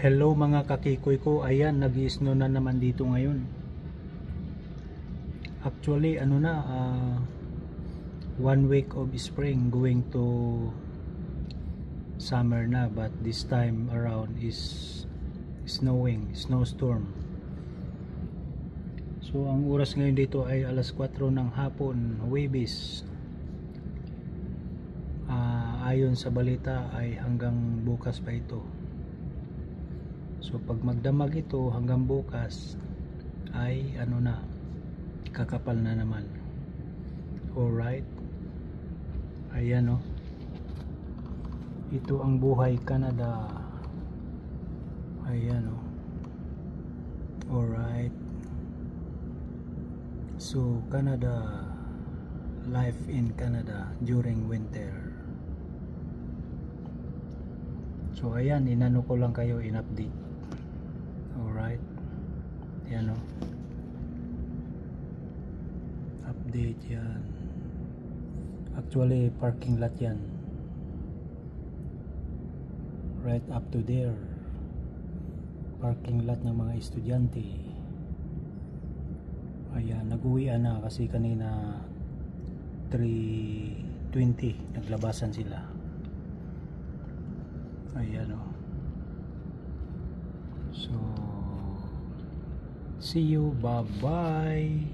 Hello mga kakikoy ko, ayan nag-i-snow na naman dito ngayon. Actually ano na, 1 week of spring going to summer na, but this time around is snowstorm. So ang oras ngayon dito ay alas 4 ng hapon, Huwebes. Ayon sa balita ay hanggang bukas pa ito. So pag magdamag ito hanggang bukas ay ano na, kakapal na naman. Alright, ayan o, ito ang buhay Canada. Ayan o. Alright, so Canada, life in Canada during winter. So ayan, inano ko lang kayo, in-update. Alright, yan o, update yan. Actually parking lot yan, right up to there, parking lot ng mga estudyante. Ayan, nag-uwian na kasi kanina 3:20 naglabasan sila. Ayan o. So see you, bye bye.